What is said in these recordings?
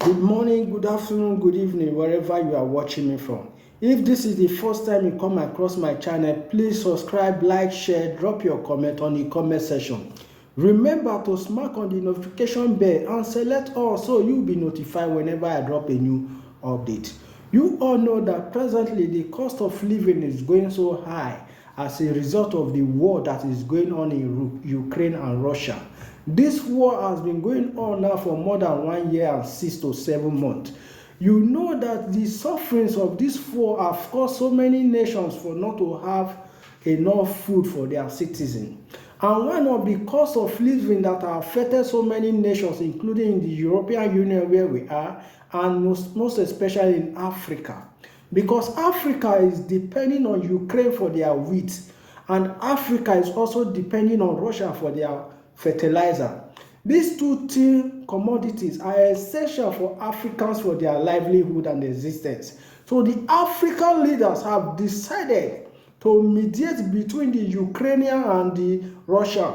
Good morning, good afternoon, good evening, wherever you are watching me from. If this is the first time you come across my channel, please subscribe, like, share, drop your comment on the comment section. Remember to smack on the notification bell and select all so you'll be notified whenever I drop a new update. You all know that presently the cost of living is going so high as a result of the war that is going on in Ukraine and Russia. This war has been going on now for more than 1 year and 6 to 7 months. You know that the sufferings of this war have caused so many nations for not to have enough food for their citizens. And one of the costs of living that have affected so many nations, including in the European Union where we are, and most especially in Africa. Because Africa is depending on Ukraine for their wheat, and Africa is also depending on Russia for their fertilizer. These two commodities are essential for Africans for their livelihood and existence. So the African leaders have decided to mediate between the Ukrainian and the Russian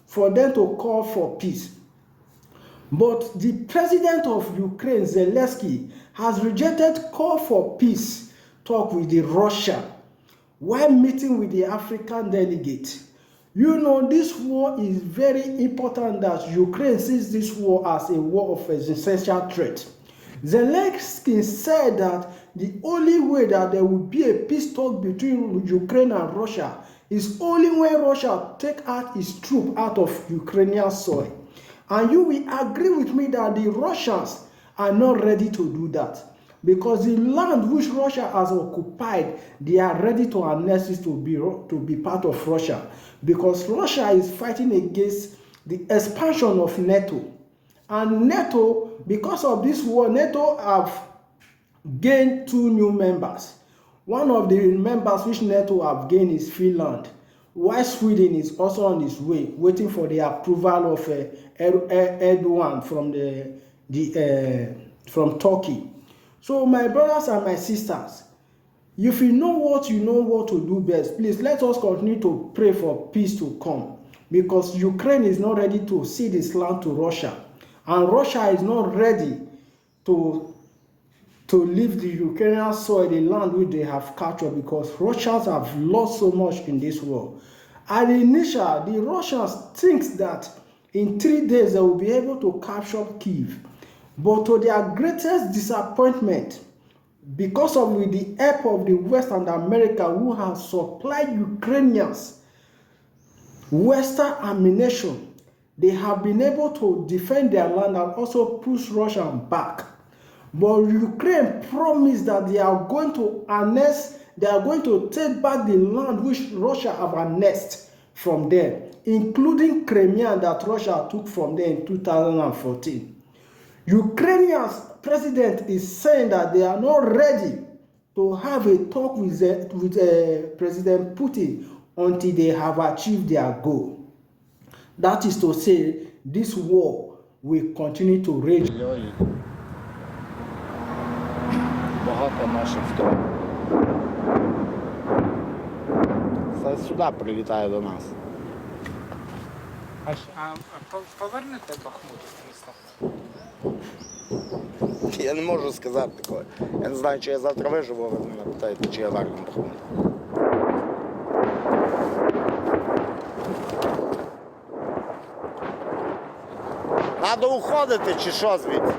for them to call for peace. But the president of Ukraine, Zelensky, has rejected call for peace talk with the Russia while meeting with the African delegate. You know, this war is very important that Ukraine sees this war as a war of existential threat. Zelensky said that the only way that there will be a peace talk between Ukraine and Russia is only when Russia takes out its troops out of Ukrainian soil. And you will agree with me that the Russians are not ready to do that. Because the land which Russia has occupied, they are ready to annex it to be part of Russia. Because Russia is fighting against the expansion of NATO. And NATO, because of this war, NATO have gained 2 new members. One of the members which NATO have gained is Finland, while Sweden is also on its way, waiting for the approval of Erdogan from Turkey. So my brothers and my sisters, if you know what to do best, please let us continue to pray for peace to come, because Ukraine is not ready to cede this land to Russia, and Russia is not ready to leave the Ukrainian soil, the land which they have captured, because Russians have lost so much in this war. At the initial, the Russians think that in 3 days they will be able to capture Kyiv. But to their greatest disappointment, because of with the help of the West and America, who have supplied Ukrainians Western ammunition, they have been able to defend their land and also push Russia back. But Ukraine promised that they are going to annex, they are going to take back the land which Russia have annexed from them, including Crimea that Russia took from them in 2014. Ukrainian president is saying that they are not ready to have a talk with President Putin until they have achieved their goal. That is to say, this war will continue to rage. Багато наших втрат. Це сюди прилітає до нас. А повернете Бахмут з міста? Я не можу сказати такого. Я не знаю, чи я завтра виживу, ви мене питаєте, чи я верну Бахмут. Надо уходити, чи що звідси?